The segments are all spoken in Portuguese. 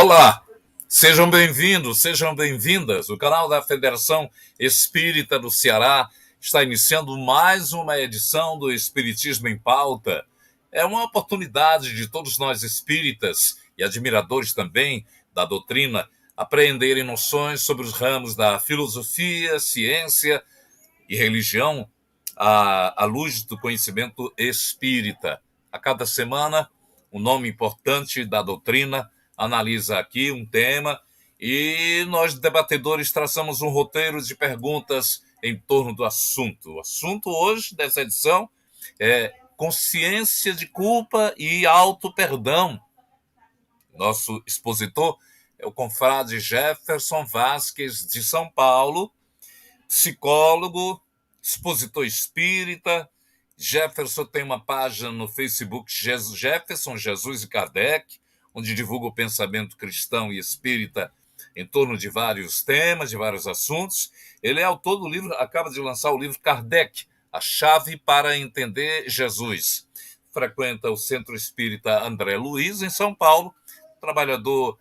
Olá, sejam bem-vindos, sejam bem-vindas. O canal da Federação Espírita do Ceará está iniciando mais uma edição do Espiritismo em Pauta. É uma oportunidade de todos nós espíritas e admiradores também da doutrina apreenderem noções sobre os ramos da filosofia, ciência e religião à luz do conhecimento espírita. A cada semana, um nome importante da doutrina analisa aqui um tema e nós, debatedores, traçamos um roteiro de perguntas em torno do assunto. O assunto hoje dessa edição é consciência de culpa e auto-perdão. Nosso expositor é o confrade Jefferson Vasques, de São Paulo, psicólogo, expositor espírita. Jefferson tem uma página no Facebook, Jefferson, Jesus e Kardec, onde divulga o pensamento cristão e espírita em torno de vários temas, de vários assuntos. Ele é autor do livro, acaba de lançar o livro Kardec, A Chave para Entender Jesus. Frequenta o Centro Espírita André Luiz, em São Paulo, trabalhador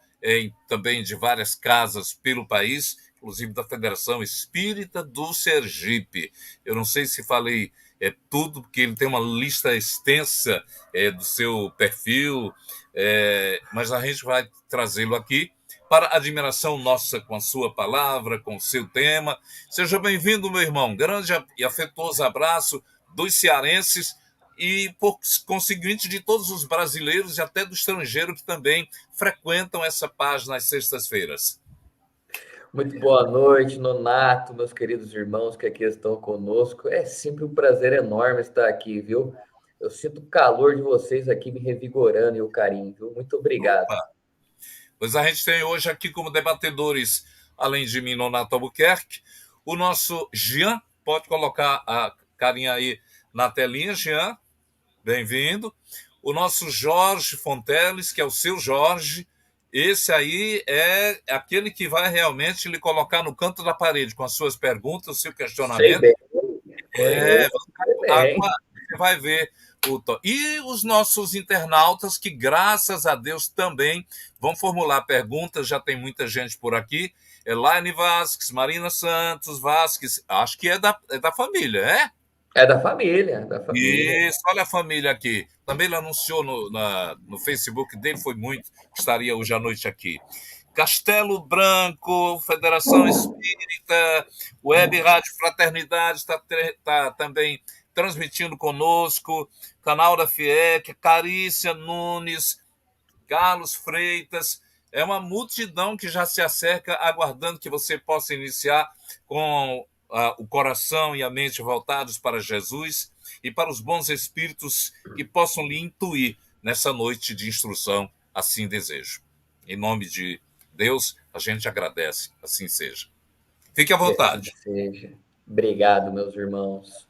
também de várias casas pelo país, inclusive da Federação Espírita do Sergipe. Eu não sei se falei tudo, porque ele tem uma lista extensa do seu perfil, mas a gente vai trazê-lo aqui para admiração nossa com a sua palavra, com o seu tema. Seja bem-vindo, meu irmão. Grande e afetuoso abraço dos cearenses e, por conseguinte, de todos os brasileiros e até do estrangeiro que também frequentam essa página às sextas-feiras. Muito boa noite, Nonato, meus queridos irmãos que aqui estão conosco. É sempre um prazer enorme estar aqui, viu? Eu sinto o calor de vocês aqui me revigorando e o carinho, viu? Muito obrigado. Opa. Pois a gente tem hoje aqui como debatedores, além de mim, Nonato Albuquerque, o nosso Jean. Pode colocar a carinha aí na telinha, Jean. Bem-vindo. O nosso Jorge Fonteles, que é o seu Jorge. Esse aí é aquele que vai realmente lhe colocar no canto da parede com as suas perguntas, o seu questionamento. Sei bem. Agora você vai ver. E os nossos internautas, que graças a Deus também vão formular perguntas, já tem muita gente por aqui. Elaine Vasques, Marina Santos Vasques, acho que é da família, é? É da família, da família. Isso, olha a família aqui. Também ele anunciou no Facebook dele, foi muito, que estaria hoje à noite aqui. Castelo Branco, Federação Espírita, Web Rádio Fraternidade está também transmitindo conosco, canal da FIEC, Carícia Nunes, Carlos Freitas. É uma multidão que já se acerca, aguardando que você possa iniciar com o coração e a mente voltados para Jesus e para os bons espíritos que possam lhe intuir nessa noite de instrução, assim desejo. Em nome de Deus, a gente agradece, assim seja. Fique à vontade. Que assim seja. Obrigado, meus irmãos.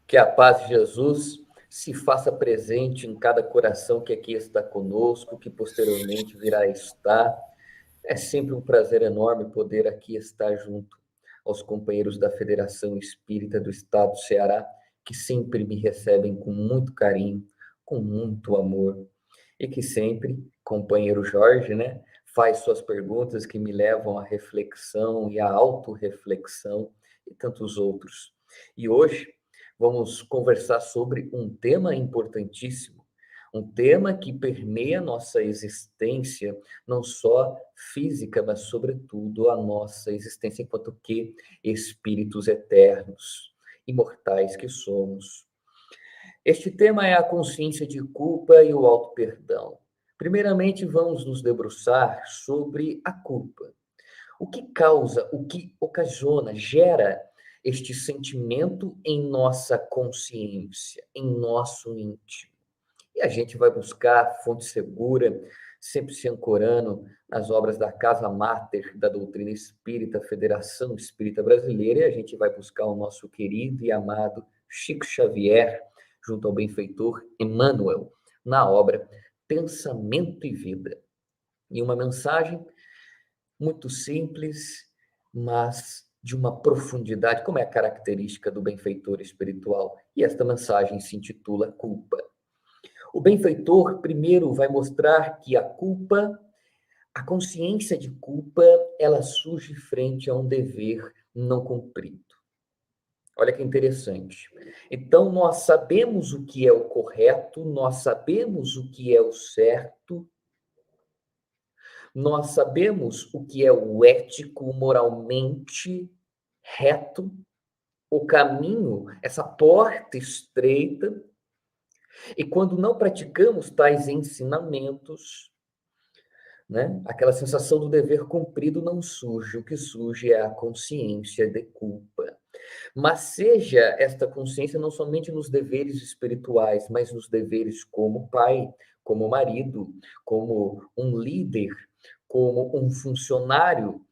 Que a paz de Jesus se faça presente em cada coração que aqui está conosco, que posteriormente virá estar. É sempre um prazer enorme poder aqui estar junto aos companheiros da Federação Espírita do Estado do Ceará, que sempre me recebem com muito carinho, com muito amor, e que sempre, companheiro Jorge, né, faz suas perguntas que me levam à reflexão e à autorreflexão e tantos outros. E hoje vamos conversar sobre um tema importantíssimo, um tema que permeia nossa existência, não só física, mas sobretudo a nossa existência enquanto que espíritos eternos, imortais que somos. Este tema é a consciência de culpa e o auto-perdão. Primeiramente, vamos nos debruçar sobre a culpa. O que causa, o que ocasiona, gera este sentimento em nossa consciência, em nosso íntimo. E a gente vai buscar fonte segura, sempre se ancorando nas obras da Casa Máter da doutrina espírita, Federação Espírita Brasileira, e a gente vai buscar o nosso querido e amado Chico Xavier, junto ao benfeitor Emmanuel, na obra Pensamento e Vida. E uma mensagem muito simples, mas de uma profundidade, como é a característica do benfeitor espiritual. E esta mensagem se intitula Culpa. O benfeitor primeiro vai mostrar que a culpa A consciência de culpa, ela surge frente a um dever não cumprido. Olha que interessante. Então, nós sabemos o que é o correto, nós sabemos o que é o certo, nós sabemos o que é o ético, moralmente reto, o caminho, essa porta estreita, e quando não praticamos tais ensinamentos, né, aquela sensação do dever cumprido não surge, o que surge é a consciência de culpa. Mas seja esta consciência não somente nos deveres espirituais, mas nos deveres como pai, como marido, como um líder, como um funcionário,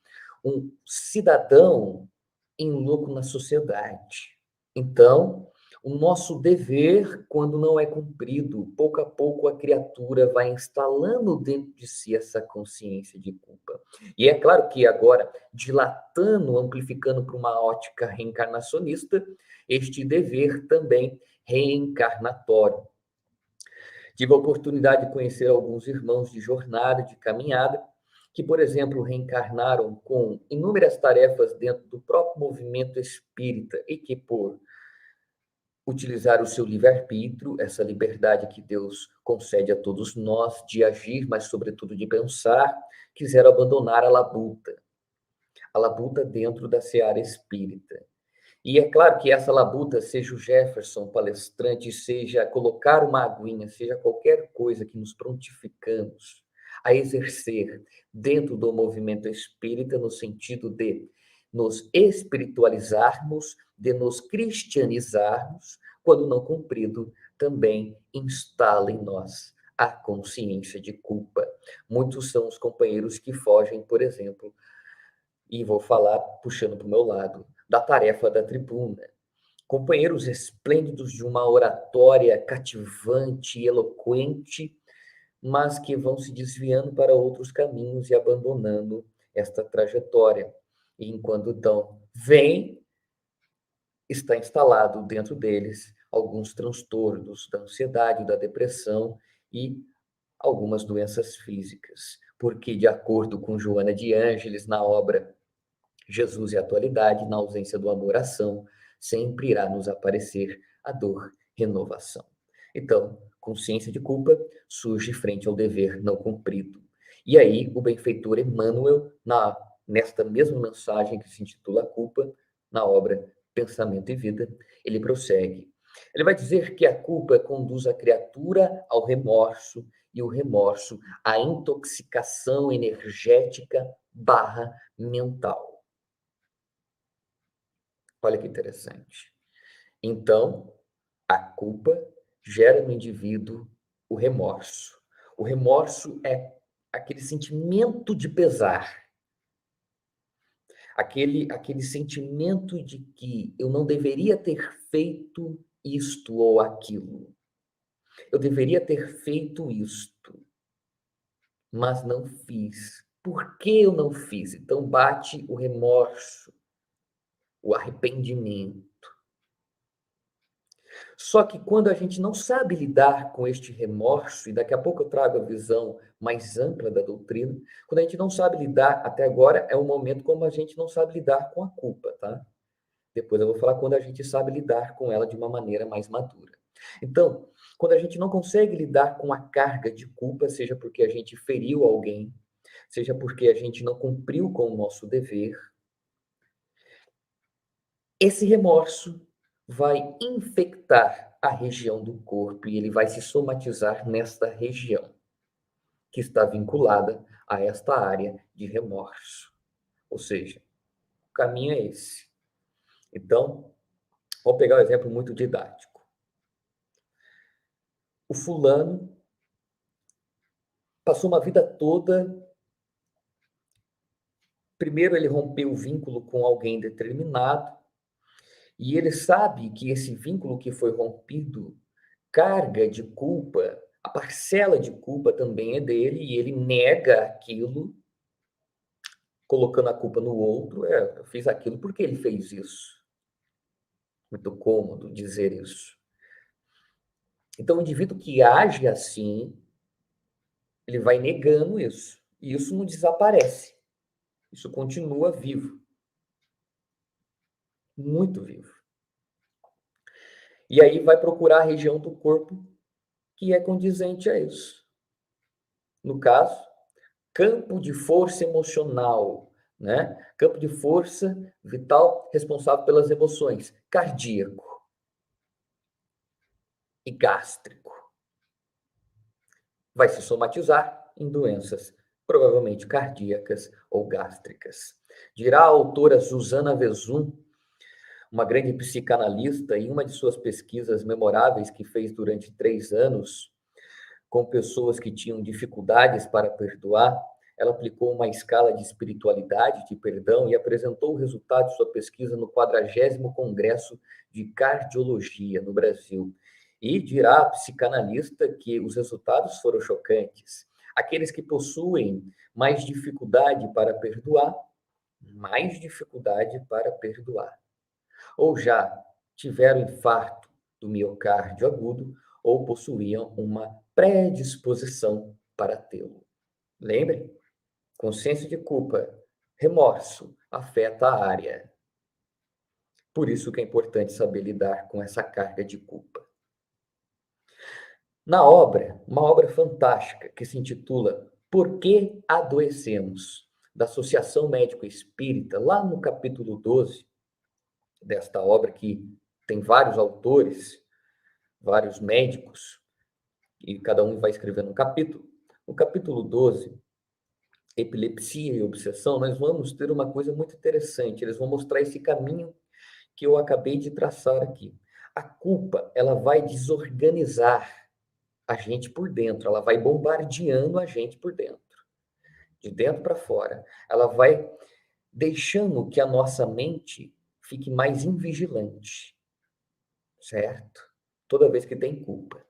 um cidadão em loco na sociedade. Então, o nosso dever, quando não é cumprido, pouco a pouco a criatura vai instalando dentro de si essa consciência de culpa. E é claro que agora, dilatando, amplificando para uma ótica reencarnacionista, este dever também reencarnatório. Tive a oportunidade de conhecer alguns irmãos de jornada, de caminhada, que, por exemplo, reencarnaram com inúmeras tarefas dentro do próprio movimento espírita e que, por utilizar o seu livre-arbítrio, essa liberdade que Deus concede a todos nós de agir, mas sobretudo de pensar, quiseram abandonar a labuta dentro da seara espírita. E é claro que essa labuta, seja o Jefferson palestrante, seja colocar uma aguinha, seja qualquer coisa que nos prontificamos a exercer dentro do movimento espírita, no sentido de nos espiritualizarmos, de nos cristianizarmos, quando não cumprido, também instala em nós a consciência de culpa. Muitos são os companheiros que fogem, por exemplo, e vou falar puxando para o meu lado, da tarefa da tribuna. Companheiros esplêndidos de uma oratória cativante e eloquente, mas que vão se desviando para outros caminhos e abandonando esta trajetória. E enquanto então vem, está instalado dentro deles alguns transtornos da ansiedade, da depressão e algumas doenças físicas. Porque, de acordo com Joana de Ângeles, na obra Jesus e a Atualidade, na ausência do amor-ação, sempre irá nos aparecer a dor, renovação. Então, consciência de culpa surge frente ao dever não cumprido. E aí, o benfeitor Emmanuel, nesta mesma mensagem que se intitula A Culpa, na obra Pensamento e Vida, ele prossegue. Ele vai dizer que a culpa conduz a criatura ao remorso e o remorso à intoxicação energética barra mental. Olha que interessante. Então, a culpa gera no indivíduo o remorso. O remorso é aquele sentimento de pesar, aquele sentimento de que eu não deveria ter feito isto ou aquilo. Eu deveria ter feito isto, mas não fiz. Por que eu não fiz? Então bate o remorso, o arrependimento. Só que quando a gente não sabe lidar com este remorso, e daqui a pouco eu trago a visão mais ampla da doutrina, quando a gente não sabe lidar, até agora é um momento como a gente não sabe lidar com a culpa, tá? Depois eu vou falar quando a gente sabe lidar com ela de uma maneira mais madura. Então, quando a gente não consegue lidar com a carga de culpa, seja porque a gente feriu alguém, seja porque a gente não cumpriu com o nosso dever, esse remorso vai infectar a região do corpo e ele vai se somatizar nesta região, que está vinculada a esta área de remorso. Ou seja, o caminho é esse. Então, vou pegar um exemplo muito didático. O fulano passou uma vida toda. Primeiro, ele rompeu o vínculo com alguém determinado, e ele sabe que esse vínculo que foi rompido carga de culpa, a parcela de culpa também é dele, e ele nega aquilo, colocando a culpa no outro. Eu fiz aquilo porque ele fez isso. Muito cômodo dizer isso. Então, o indivíduo que age assim, ele vai negando isso. E isso não desaparece. Isso continua vivo. Muito vivo. E aí vai procurar a região do corpo que é condizente a isso. No caso, campo de força emocional, né? Campo de força vital responsável pelas emoções, cardíaco e gástrico. Vai se somatizar em doenças, provavelmente cardíacas ou gástricas. Dirá a autora Susana Vezum, uma grande psicanalista, em uma de suas pesquisas memoráveis que fez durante 3 anos, com pessoas que tinham dificuldades para perdoar, ela aplicou uma escala de espiritualidade, de perdão, e apresentou o resultado de sua pesquisa no 40º Congresso de Cardiologia no Brasil. E dirá a psicanalista que os resultados foram chocantes. Aqueles que possuem mais dificuldade para perdoar, ou já tiveram infarto do miocárdio agudo, ou possuíam uma predisposição para tê-lo. Lembre, consciência de culpa, remorso, afeta a área. Por isso que é importante saber lidar com essa carga de culpa. Na obra, uma obra fantástica que se intitula Por que Adoecemos? Da Associação Médico Espírita, lá no capítulo 12 desta obra, que tem vários autores, vários médicos, e cada um vai escrevendo um capítulo. No capítulo 12, epilepsia e obsessão, nós vamos ter uma coisa muito interessante. Eles vão mostrar esse caminho que eu acabei de traçar aqui. A culpa, ela vai desorganizar a gente por dentro, ela vai bombardeando a gente por dentro, de dentro para fora. Ela vai deixando que a nossa mente fique mais invigilante, certo? Toda vez que tem culpa.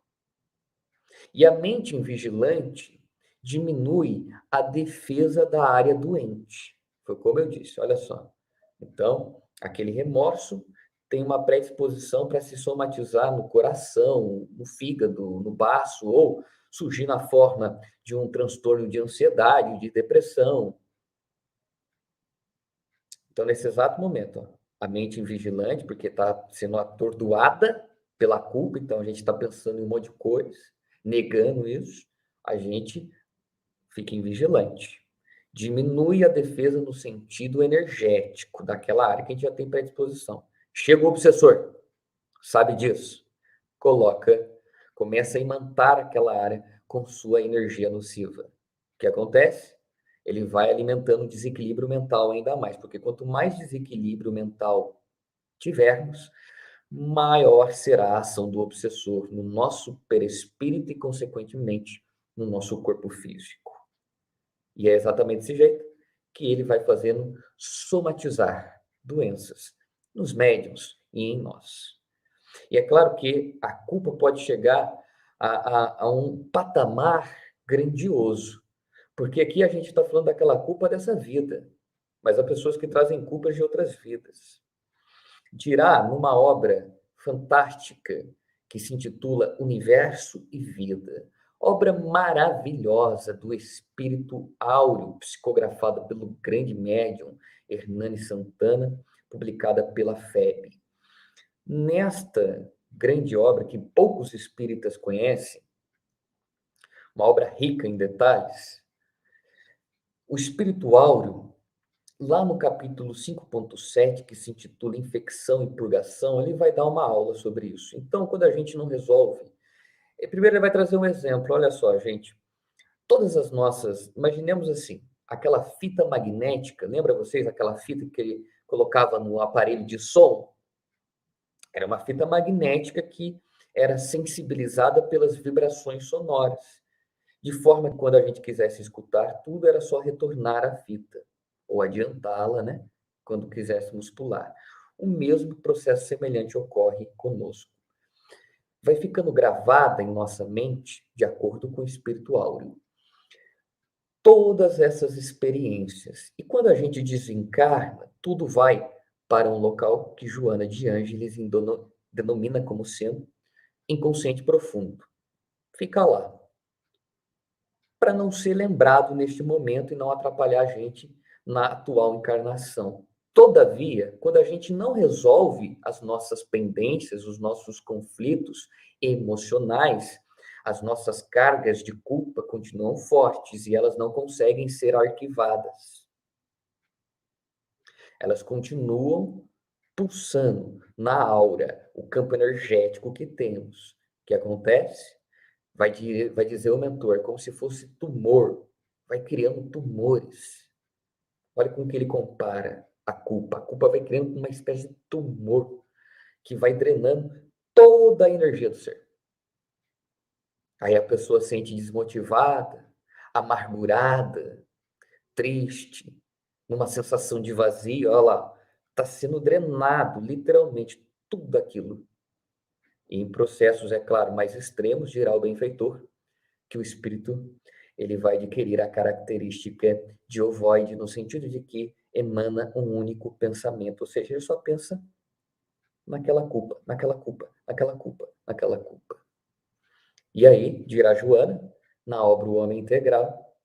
E a mente invigilante diminui a defesa da área doente. Foi como eu disse, olha só. Então, aquele remorso tem uma predisposição para se somatizar no coração, no fígado, no baço, ou surgir na forma de um transtorno de ansiedade, de depressão. Então, nesse exato momento, ó, a mente invigilante, porque está sendo atordoada pela culpa, então a gente está pensando em um monte de coisa, negando isso, a gente fica invigilante. Diminui a defesa no sentido energético daquela área que a gente já tem predisposição. Chega o obsessor, sabe disso? Começa a imantar aquela área com sua energia nociva. O que acontece? Ele vai alimentando o desequilíbrio mental ainda mais, porque quanto mais desequilíbrio mental tivermos, maior será a ação do obsessor no nosso perispírito e, consequentemente, no nosso corpo físico. E é exatamente desse jeito que ele vai fazendo somatizar doenças nos médiuns e em nós. E é claro que a culpa pode chegar a um patamar grandioso, porque aqui a gente está falando daquela culpa dessa vida, mas há pessoas que trazem culpas de outras vidas. Dirá numa obra fantástica que se intitula Universo e Vida, obra maravilhosa do espírito áureo, psicografada pelo grande médium Hernani Santana, publicada pela FEB. Nesta grande obra, que poucos espíritas conhecem, uma obra rica em detalhes, o espírito áureo, lá no capítulo 5.7, que se intitula Infecção e Purgação, ele vai dar uma aula sobre isso. Então, quando a gente não resolve, primeiro ele vai trazer um exemplo. Olha só, gente, todas as nossas, imaginemos assim, aquela fita magnética, lembra vocês aquela fita que ele colocava no aparelho de som? Era uma fita magnética que era sensibilizada pelas vibrações sonoras, de forma que quando a gente quisesse escutar tudo, era só retornar a fita, ou adiantá-la, né? Quando quiséssemos pular. O mesmo processo semelhante ocorre conosco. Vai ficando gravada em nossa mente, de acordo com o espírito áureo, todas essas experiências. E quando a gente desencarna, tudo vai para um local que Joana de Ângeles denomina como sendo inconsciente profundo. Fica lá. para não ser lembrado neste momento e não atrapalhar a gente na atual encarnação. Todavia, quando a gente não resolve as nossas pendências, os nossos conflitos emocionais, as nossas cargas de culpa continuam fortes e elas não conseguem ser arquivadas. Elas continuam pulsando na aura, o campo energético que temos. O que acontece? Vai dizer o mentor, como se fosse tumor, vai criando tumores. Olha com que ele compara a culpa. A culpa vai criando uma espécie de tumor que vai drenando toda a energia do ser. Aí a pessoa se sente desmotivada, amargurada, triste, numa sensação de vazio. Olha lá, está sendo drenado, literalmente, tudo aquilo. E em processos, é claro, mais extremos, dirá o benfeitor, que o espírito ele vai adquirir a característica de ovoide, no sentido de que emana um único pensamento, ou seja, ele só pensa naquela culpa, naquela culpa, naquela culpa, naquela culpa. E aí, dirá Joana, na obra O Homem Integral,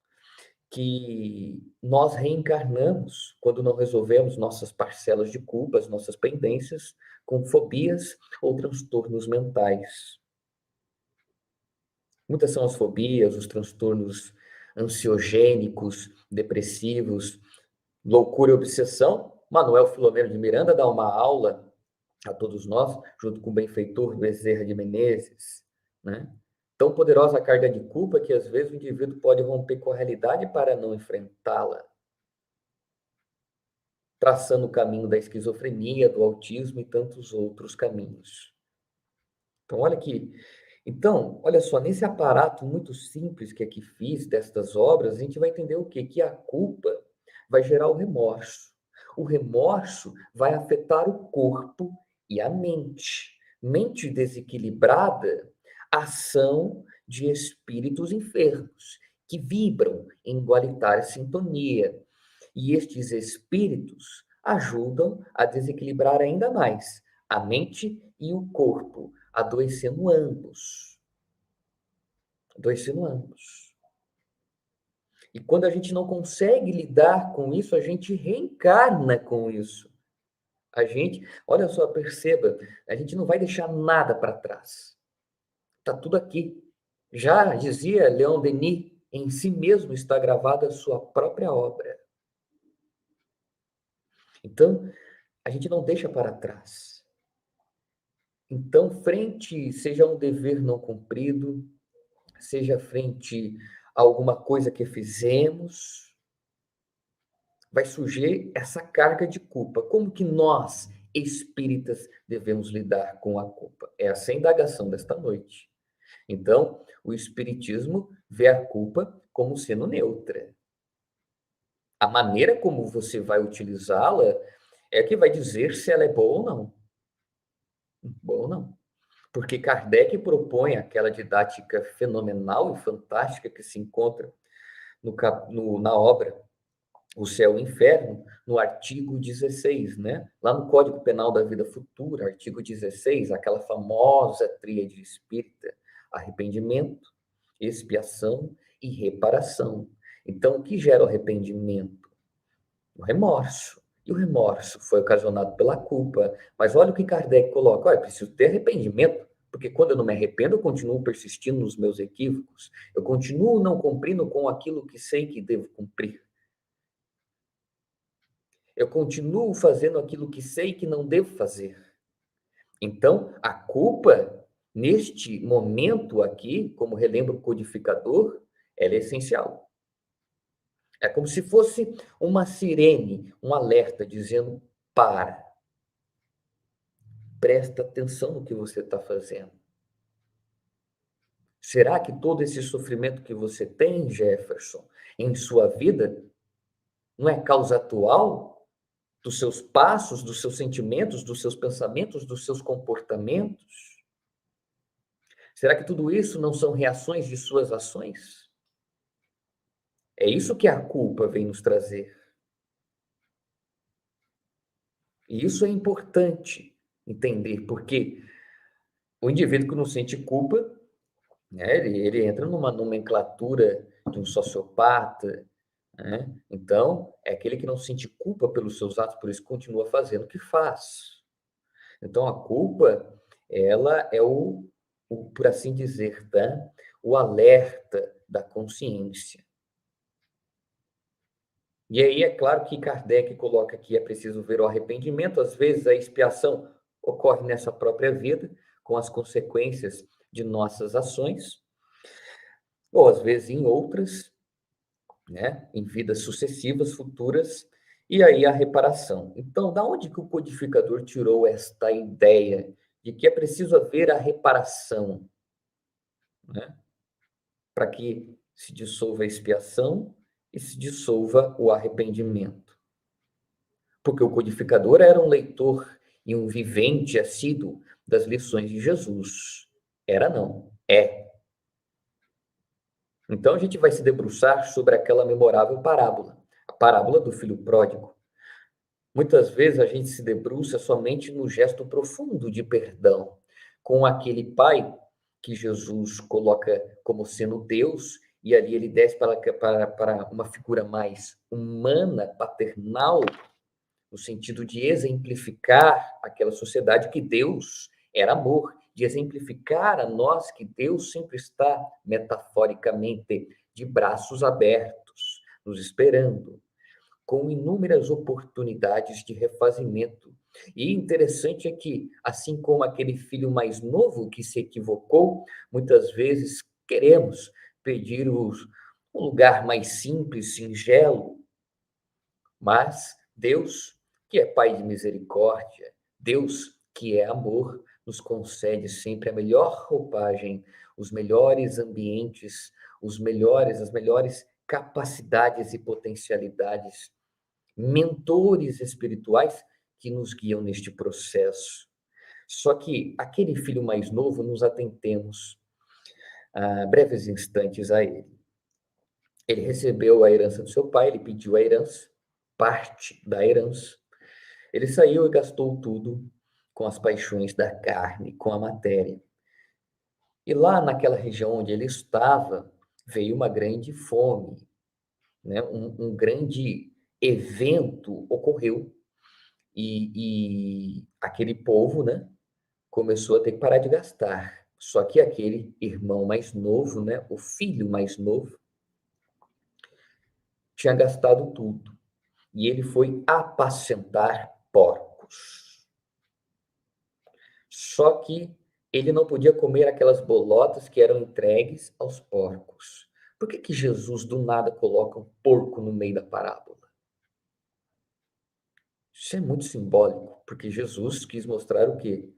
que nós reencarnamos quando não resolvemos nossas parcelas de culpas, nossas pendências, com fobias ou transtornos mentais. Muitas são as fobias, os transtornos ansiogênicos, depressivos, loucura e obsessão. Manuel Filomeno de Miranda dá uma aula a todos nós, junto com o benfeitor Bezerra de Menezes, né? Tão poderosa a carga de culpa que às vezes o indivíduo pode romper com a realidade para não enfrentá-la, traçando o caminho da esquizofrenia, do autismo e tantos outros caminhos. Então, olha só, nesse aparato muito simples que aqui fiz destas obras, a gente vai entender o quê? Que a culpa vai gerar o remorso. O remorso vai afetar o corpo e a mente. Mente desequilibrada, ação de espíritos enfermos, que vibram em igualitária sintonia. E estes espíritos ajudam a desequilibrar ainda mais a mente e o corpo, adoecendo ambos. Adoecendo ambos. E quando a gente não consegue lidar com isso, a gente reencarna com isso. Olha só, perceba, a gente não vai deixar nada para trás. Está tudo aqui. Já dizia Leon Denis, em si mesmo está gravada a sua própria obra. Então, a gente não deixa para trás. Então, seja um dever não cumprido, seja frente a alguma coisa que fizemos, vai surgir essa carga de culpa. Como que nós, espíritas, devemos lidar com a culpa? Essa é a indagação desta noite. Então, o espiritismo vê a culpa como sendo neutra. A maneira como você vai utilizá-la é que vai dizer se ela é boa ou não. Boa ou não. Porque Kardec propõe aquela didática fenomenal e fantástica que se encontra na obra O Céu e o Inferno, no artigo 16, né? Lá no Código Penal da Vida Futura, artigo 16, aquela famosa tríade espírita: arrependimento, expiação e reparação. Então, o que gera o arrependimento? O remorso. E o remorso foi ocasionado pela culpa. Mas olha o que Kardec coloca: olha, preciso ter arrependimento, porque quando eu não me arrependo, eu continuo persistindo nos meus equívocos, eu continuo não cumprindo com aquilo que sei que devo cumprir. Eu continuo fazendo aquilo que sei que não devo fazer. Então, a culpa, neste momento aqui, como relembra o codificador, ela é essencial. É como se fosse uma sirene, um alerta dizendo: para. Presta atenção no que você está fazendo. Será que todo esse sofrimento que você tem, Jefferson, em sua vida, não é causa atual dos seus passos, dos seus sentimentos, dos seus pensamentos, dos seus comportamentos? Será que tudo isso não são reações de suas ações? É isso que a culpa vem nos trazer. E isso é importante entender, porque o indivíduo que não sente culpa, né, ele entra numa nomenclatura de um sociopata, né? Então, é aquele que não sente culpa pelos seus atos, por isso continua fazendo o que faz. Então, a culpa, ela é por assim dizer, tá? O alerta da consciência. E aí, é claro que Kardec coloca que é preciso ver o arrependimento, às vezes a expiação ocorre nessa própria vida, com as consequências de nossas ações, ou às vezes em outras, né, em vidas sucessivas, futuras, e aí a reparação. Então, da onde que o codificador tirou esta ideia de que é preciso haver a reparação, né, para que se dissolva a expiação e se dissolva o arrependimento? Porque o codificador era um leitor e um vivente assíduo das lições de Jesus. Era não, é. Então a gente vai se debruçar sobre aquela memorável parábola, a parábola do filho pródigo. Muitas vezes a gente se debruça somente no gesto profundo de perdão, com aquele pai que Jesus coloca como sendo Deus, e ali ele desce para uma figura mais humana, paternal, no sentido de exemplificar aquela sociedade que Deus era amor, de exemplificar a nós que Deus sempre está, metaforicamente, de braços abertos, nos esperando, com inúmeras oportunidades de refazimento. E interessante é que, assim como aquele filho mais novo que se equivocou, muitas vezes queremos pedir um lugar mais simples, singelo, mas Deus, que é Pai de misericórdia, Deus, que é amor, nos concede sempre a melhor roupagem, os melhores ambientes, as melhores capacidades e potencialidades, mentores espirituais que nos guiam neste processo. Só que aquele filho mais novo, nos atentemos a breves instantes a ele. Ele recebeu a herança do seu pai, ele pediu a herança, parte da herança. Ele saiu e gastou tudo com as paixões da carne, com a matéria. E lá naquela região onde ele estava, veio uma grande fome, né? Um grande evento ocorreu e aquele povo, né, começou a ter que parar de gastar. Só que aquele irmão mais novo, né, o filho mais novo, tinha gastado tudo. E ele foi apacentar porcos. Só que ele não podia comer aquelas bolotas que eram entregues aos porcos. Por que Jesus do nada coloca um porco no meio da parábola? Isso é muito simbólico, porque Jesus quis mostrar o quê?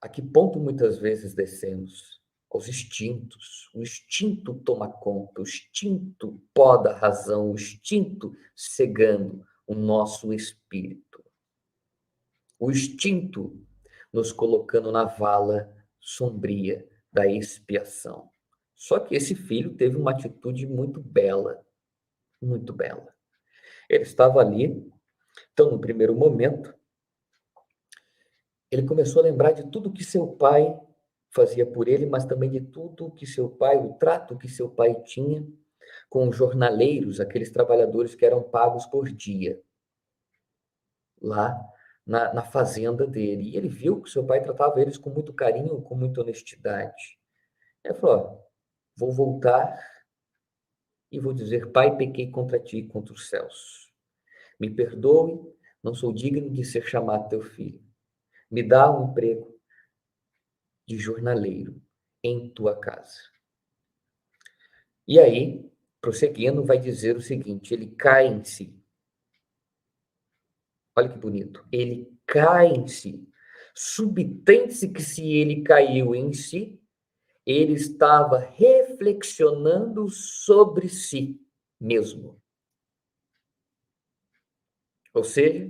A que ponto muitas vezes descemos? Aos instintos. O instinto toma conta, o instinto poda a razão, o instinto cegando o nosso espírito. O instinto nos colocando na vala sombria da expiação. Só que esse filho teve uma atitude muito bela, muito bela. Ele estava ali, então, no primeiro momento, ele começou a lembrar de tudo que seu pai fazia por ele, mas também de tudo que seu pai, o trato que seu pai tinha com os jornaleiros, aqueles trabalhadores que eram pagos por dia, lá na fazenda dele. E ele viu que seu pai tratava eles com muito carinho, com muita honestidade. Ele falou: ó, vou voltar e vou dizer: pai, pequei contra ti e contra os céus. Me perdoe, não sou digno de ser chamado teu filho. Me dá um emprego de jornaleiro em tua casa. E aí, prosseguindo, vai dizer o seguinte: ele cai em si. Olha que bonito. Ele cai em si. Subtende-se que se ele caiu em si, ele estava reflexionando sobre si mesmo. Ou seja,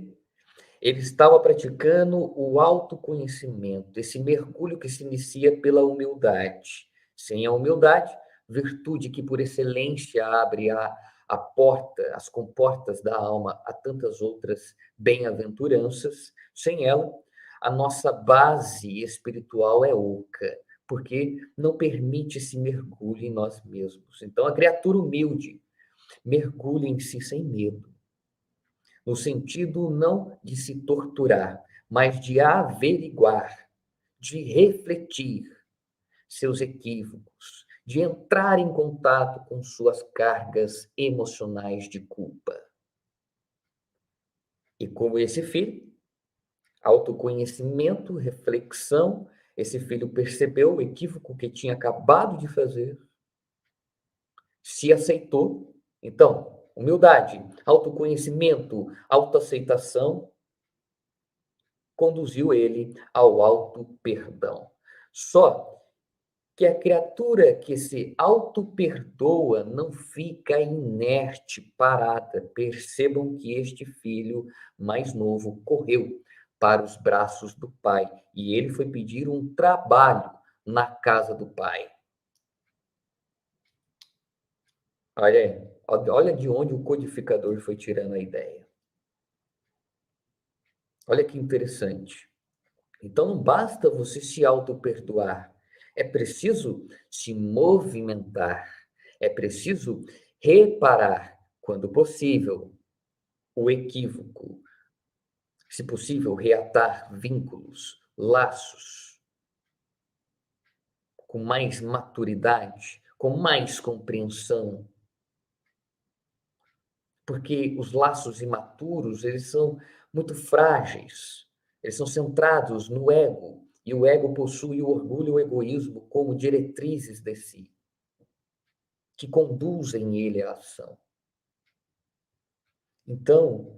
ele estava praticando o autoconhecimento, esse mergulho que se inicia pela humildade. Sem a humildade, virtude que por excelência abre a porta, as comportas da alma a tantas outras bem-aventuranças, sem ela, a nossa base espiritual é oca, porque não permite esse mergulho em nós mesmos. Então, a criatura humilde mergulha em si sem medo, no sentido não de se torturar, mas de averiguar, de refletir seus equívocos, de entrar em contato com suas cargas emocionais de culpa. E como esse filho, autoconhecimento, reflexão, esse filho percebeu o equívoco que tinha acabado de fazer, se aceitou. Então, humildade, autoconhecimento, autoaceitação, conduziu ele ao auto-perdão. Só que a criatura que se auto-perdoa não fica inerte, parada. Percebam que este filho mais novo correu para os braços do pai e ele foi pedir um trabalho na casa do pai. Olha aí, olha de onde o codificador foi tirando a ideia. Olha que interessante. Então não basta você se auto-perdoar, é preciso se movimentar, é preciso reparar, quando possível, o equívoco, se possível, reatar vínculos, laços, com mais maturidade, com mais compreensão. Porque os laços imaturos, eles são muito frágeis, eles são centrados no ego, e o ego possui o orgulho e o egoísmo como diretrizes de si, que conduzem ele à ação. Então,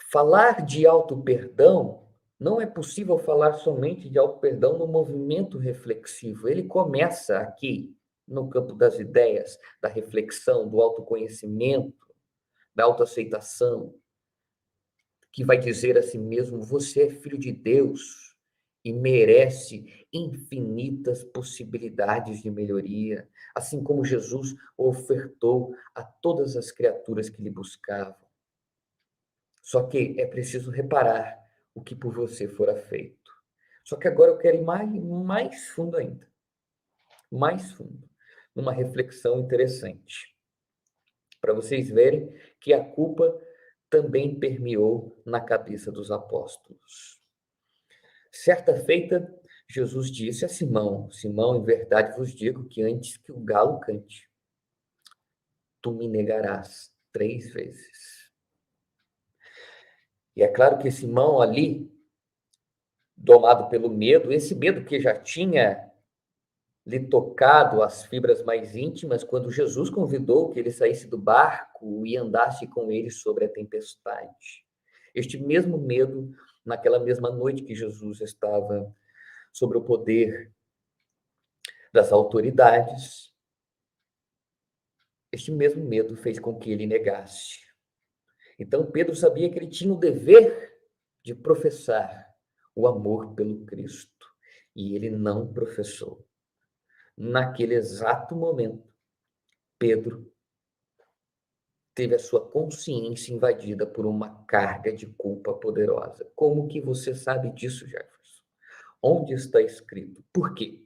falar de auto-perdão, não é possível falar somente de auto-perdão no movimento reflexivo. Ele começa aqui, no campo das ideias, da reflexão, do autoconhecimento, da autoaceitação, que vai dizer a si mesmo: você é filho de Deus e merece infinitas possibilidades de melhoria, assim como Jesus ofertou a todas as criaturas que lhe buscavam. Só que é preciso reparar o que por você fora feito. Só que agora eu quero ir mais fundo ainda, mais fundo, numa reflexão interessante, para vocês verem que a culpa também permeou na cabeça dos apóstolos. Certa feita, Jesus disse a Simão: Simão, em verdade vos digo que antes que o galo cante, tu me negarás 3 vezes. E é claro que Simão ali, domado pelo medo, esse medo que já tinha lhe tocado as fibras mais íntimas, quando Jesus convidou que ele saísse do barco e andasse com ele sobre a tempestade. Este mesmo medo, naquela mesma noite que Jesus estava sobre o poder das autoridades, este mesmo medo fez com que ele negasse. Então Pedro sabia que ele tinha o dever de professar o amor pelo Cristo, e ele não professou. Naquele exato momento, Pedro teve a sua consciência invadida por uma carga de culpa poderosa. Como que você sabe disso, Jefferson? Onde está escrito? Por quê?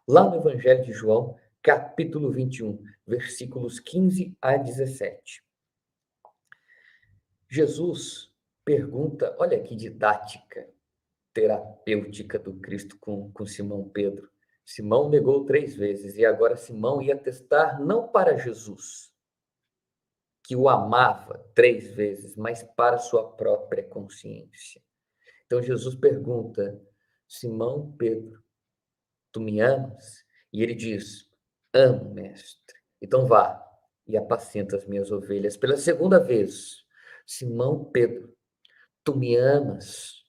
Lá no Evangelho de João, capítulo 21, versículos 15 a 17. Jesus pergunta, olha que didática terapêutica do Cristo com Simão Pedro. Simão negou 3 vezes e agora Simão ia testar não para Jesus, que o amava 3 vezes, mas para sua própria consciência. Então Jesus pergunta, Simão Pedro, tu me amas? E ele diz, amo, mestre. Então vá e apacenta as minhas ovelhas. Pela segunda vez, Simão Pedro, tu me amas?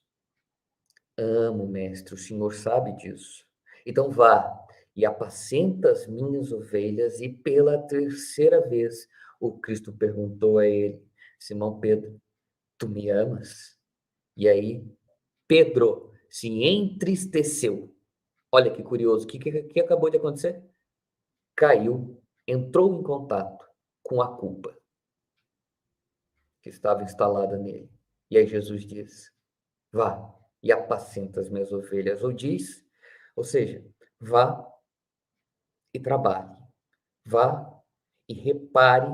Amo, mestre, o Senhor sabe disso. Então vá e apacenta as minhas ovelhas. E pela terceira vez, o Cristo perguntou a ele, Simão Pedro, tu me amas? E aí, Pedro se entristeceu. Olha que curioso, o que acabou de acontecer? Caiu, entrou em contato com a culpa que estava instalada nele. E aí Jesus diz, vá e apacenta as minhas ovelhas. Ou seja, Vá e trabalhe. Vá e repare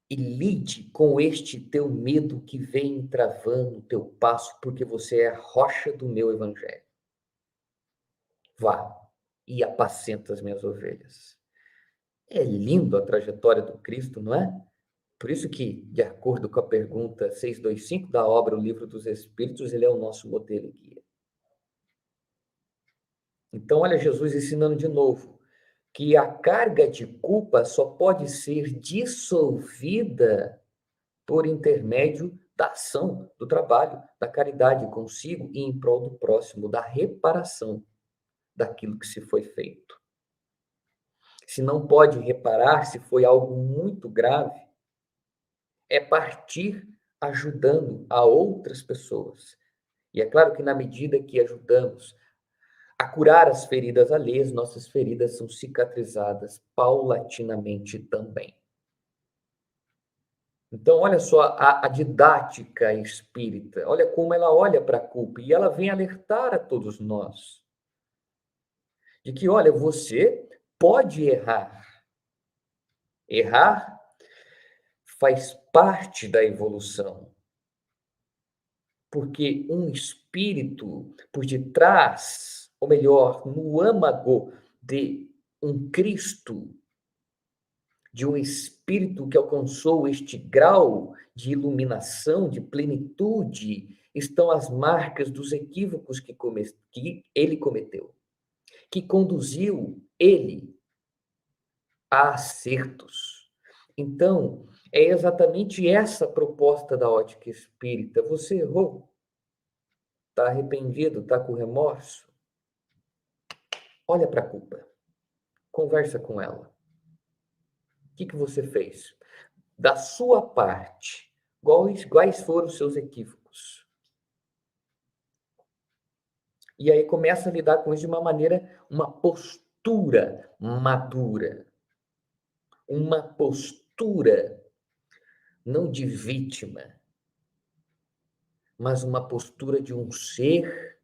e lide com este teu medo que vem travando o teu passo, porque você é a rocha do meu evangelho. Vá e apacenta as minhas ovelhas. É lindo a trajetória do Cristo, não é? Por isso que, de acordo com a pergunta 625 da obra O Livro dos Espíritos, ele é o nosso modelo e guia. Então, olha Jesus ensinando de novo que a carga de culpa só pode ser dissolvida por intermédio da ação, do trabalho, da caridade consigo e em prol do próximo, da reparação daquilo que se foi feito. Se não pode reparar, se foi algo muito grave, é partir ajudando a outras pessoas. E é claro que na medida que ajudamos a curar as feridas alheias, nossas feridas são cicatrizadas paulatinamente também. Então, olha só a didática espírita, olha como ela olha para a culpa e ela vem alertar a todos nós de que, olha, você pode errar. Errar faz parte da evolução. Porque um espírito por detrás, ou melhor, no âmago de um Cristo, de um espírito que alcançou este grau de iluminação, de plenitude, estão as marcas dos equívocos que ele cometeu, que conduziu ele a acertos. Então, é exatamente essa proposta da ótica espírita. Você errou? Está arrependido? Está com remorso? Olha para a culpa. Conversa com ela. O que você fez? Da sua parte, quais foram os seus equívocos? E aí começa a lidar com isso de uma maneira, uma postura madura. Uma postura não de vítima, mas uma postura de um ser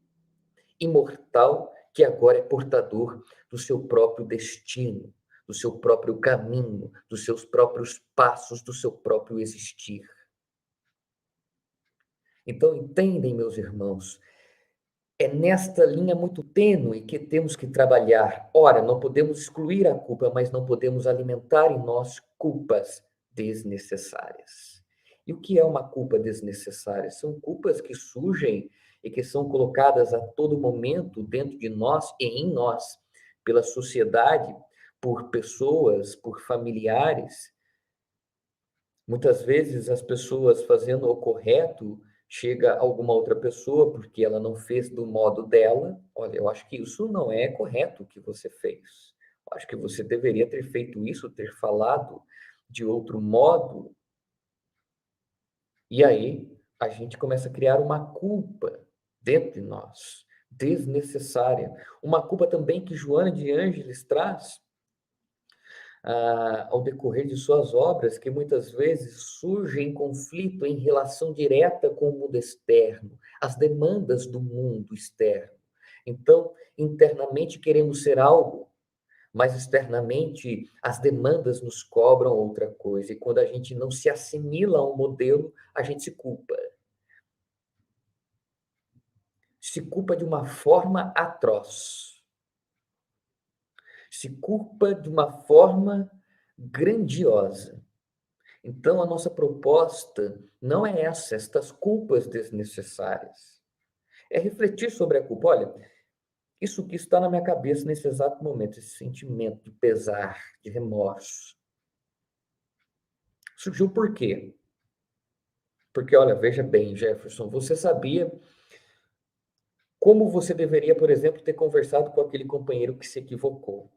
imortal que agora é portador do seu próprio destino, do seu próprio caminho, dos seus próprios passos, do seu próprio existir. Então, entendem, meus irmãos, é nesta linha muito tênue que temos que trabalhar. Ora, não podemos excluir a culpa, mas não podemos alimentar em nós culpas desnecessárias. E o que é uma culpa desnecessária? São culpas que surgem e que são colocadas a todo momento dentro de nós e em nós, pela sociedade, por pessoas, por familiares. Muitas vezes as pessoas fazendo o correto, chega alguma outra pessoa porque ela não fez do modo dela. Olha, eu acho que isso não é correto o que você fez. Eu acho que você deveria ter feito isso, ter falado de outro modo. E aí a gente começa a criar uma culpa dentro de nós, desnecessária. Uma culpa também que Joana de Ângeles traz ao decorrer de suas obras, que muitas vezes surge em conflito, em relação direta com o mundo externo, as demandas do mundo externo. Então, internamente queremos ser algo, mas externamente as demandas nos cobram outra coisa. E quando a gente não se assimila a um modelo, a gente se culpa. Se culpa de uma forma atroz. Se culpa de uma forma grandiosa. Então, a nossa proposta não é estas culpas desnecessárias. É refletir sobre a culpa. Olha, isso que está na minha cabeça nesse exato momento, esse sentimento de pesar, de remorso. Surgiu por quê? Porque, olha, veja bem, Jefferson, você sabia como você deveria, por exemplo, ter conversado com aquele companheiro que se equivocou.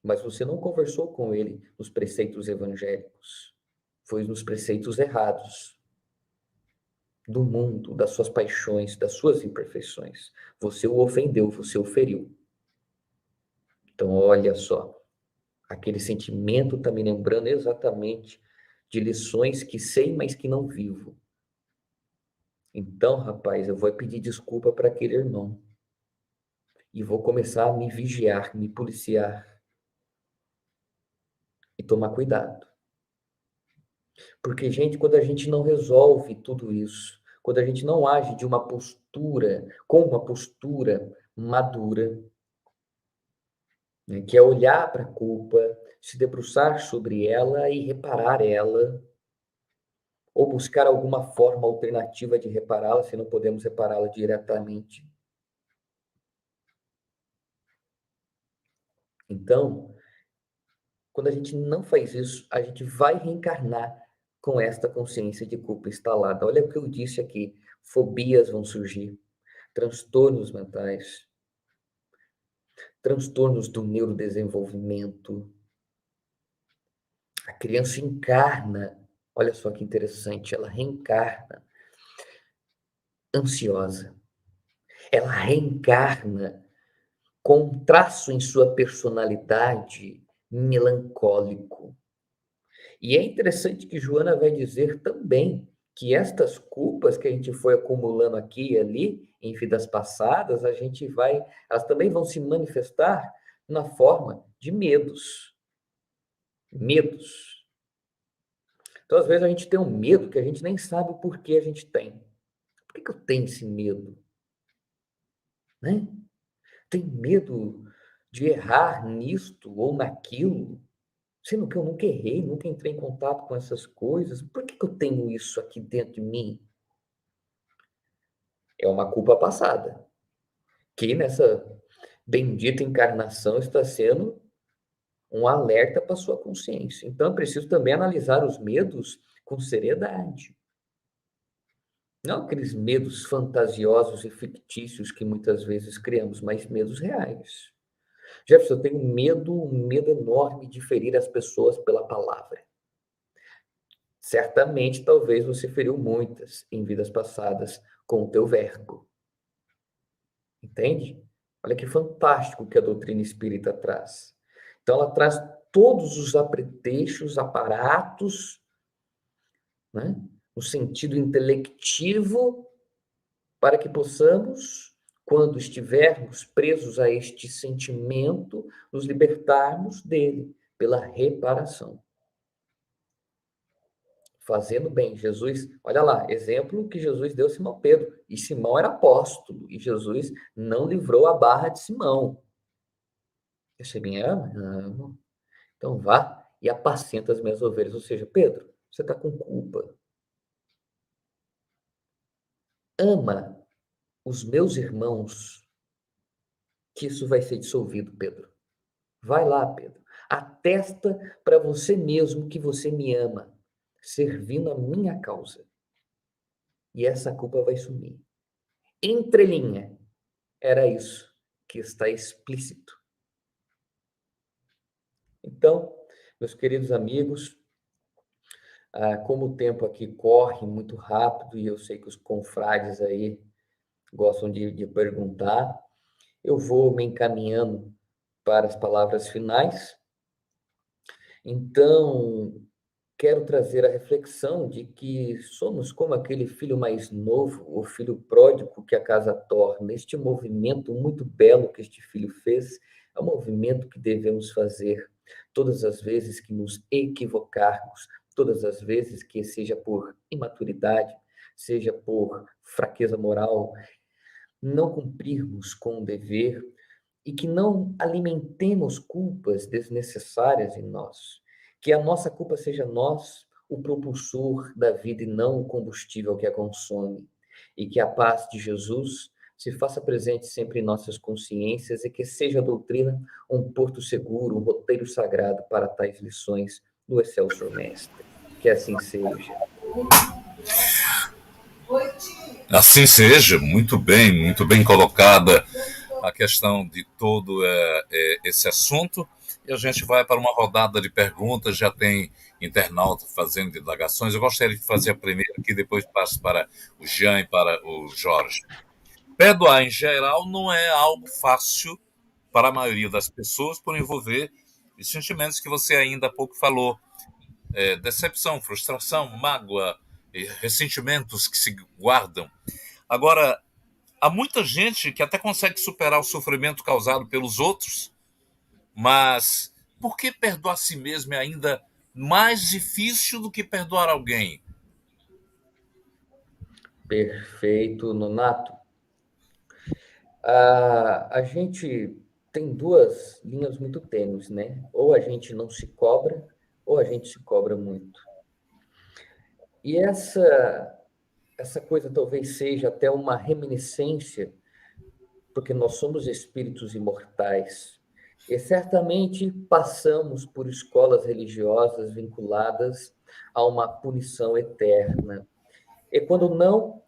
Mas você não conversou com ele nos preceitos evangélicos. Foi nos preceitos errados do mundo, das suas paixões, das suas imperfeições. Você o ofendeu, você o feriu. Então, olha só, aquele sentimento está me lembrando exatamente de lições que sei, mas que não vivo. Então, rapaz, eu vou pedir desculpa para aquele irmão. e vou começar a me vigiar, me policiar e tomar cuidado. Porque, gente, quando a gente não resolve tudo isso, quando a gente não age de uma postura, com uma postura madura, né, que é olhar para a culpa, se debruçar sobre ela e reparar ela, ou buscar alguma forma alternativa de repará-la, se não podemos repará-la diretamente. Então, quando a gente não faz isso, a gente vai reencarnar com esta consciência de culpa instalada. Olha o que eu disse aqui: fobias vão surgir, transtornos mentais, transtornos do neurodesenvolvimento. A criança encarna, olha só que interessante, ela reencarna ansiosa, ela reencarna com um traço em sua personalidade melancólico. E é interessante que Joana vai dizer também que estas culpas que a gente foi acumulando aqui e ali em vidas passadas, elas também vão se manifestar na forma de medos. Medos. Então, às vezes, a gente tem um medo que a gente nem sabe o porquê a gente tem. Por que eu tenho esse medo? Né? Tem medo de errar nisto ou naquilo, sendo que eu nunca errei, nunca entrei em contato com essas coisas. Por que eu tenho isso aqui dentro de mim? É uma culpa passada, que nessa bendita encarnação está sendo um alerta para sua consciência. Então, é preciso também analisar os medos com seriedade. Não aqueles medos fantasiosos e fictícios que muitas vezes criamos, mas medos reais. Jefferson, eu tenho um medo enorme de ferir as pessoas pela palavra. Certamente, talvez você feriu muitas em vidas passadas com o teu verbo. Entende? Olha que fantástico que a doutrina espírita traz. Então, ela traz todos os apetrechos, aparatos, né, no sentido intelectivo, para que possamos, quando estivermos presos a este sentimento, nos libertarmos dele pela reparação. Fazendo bem. Jesus, olha lá, exemplo que Jesus deu a Simão Pedro. E Simão era apóstolo, e Jesus não livrou a barra de Simão. Você me ama? Amo. Então vá e apacenta as minhas ovelhas. Ou seja, Pedro, você está com culpa. Ama os meus irmãos, que isso vai ser dissolvido, Pedro. Vai lá, Pedro. Atesta para você mesmo que você me ama, servindo a minha causa. E essa culpa vai sumir. Entrelinha, era isso que está explícito. Então, meus queridos amigos, como o tempo aqui corre muito rápido, e eu sei que os confrades aí gostam de perguntar, eu vou me encaminhando para as palavras finais. Então, quero trazer a reflexão de que somos como aquele filho mais novo, o filho pródigo que a casa torna. Este movimento muito belo que este filho fez é um movimento que devemos fazer todas as vezes que nos equivocarmos, todas as vezes que seja por imaturidade, seja por fraqueza moral, não cumprirmos com o dever e que não alimentemos culpas desnecessárias em nós. Que a nossa culpa seja nós o propulsor da vida e não o combustível que a consome. E que a paz de Jesus se faça presente sempre em nossas consciências e que seja a doutrina um porto seguro, um roteiro sagrado para tais lições do Excelsior Mestre. Que assim seja. Assim seja, muito bem colocada a questão de todo esse assunto. E a gente vai para uma rodada de perguntas, já tem internauta fazendo indagações. Eu gostaria de fazer a primeira aqui, depois passo para o Jean e para o Jorge. Perdoar, em geral, não é algo fácil para a maioria das pessoas por envolver os sentimentos que você ainda há pouco falou. Decepção, frustração, mágoa, ressentimentos que se guardam. Agora, há muita gente que até consegue superar o sofrimento causado pelos outros, mas por que perdoar a si mesmo é ainda mais difícil do que perdoar alguém? Perfeito, Nonato. A gente tem duas linhas muito tênues, né? Ou a gente não se cobra, ou a gente se cobra muito. E essa coisa talvez seja até uma reminiscência, porque nós somos espíritos imortais. E certamente passamos por escolas religiosas vinculadas a uma punição eterna. E quando não,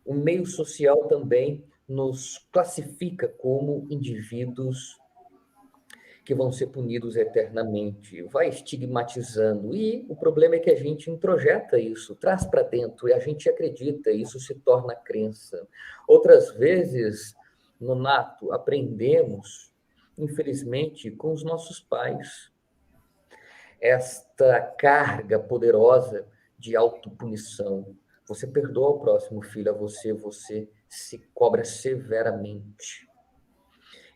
o meio social também nos classifica como indivíduos que vão ser punidos eternamente, vai estigmatizando. E o problema é que a gente introjeta isso, traz para dentro, e a gente acredita, isso se torna crença. Outras vezes, no nato, aprendemos, infelizmente, com os nossos pais, esta carga poderosa de autopunição. Você perdoa o próximo filho, a você se cobra severamente.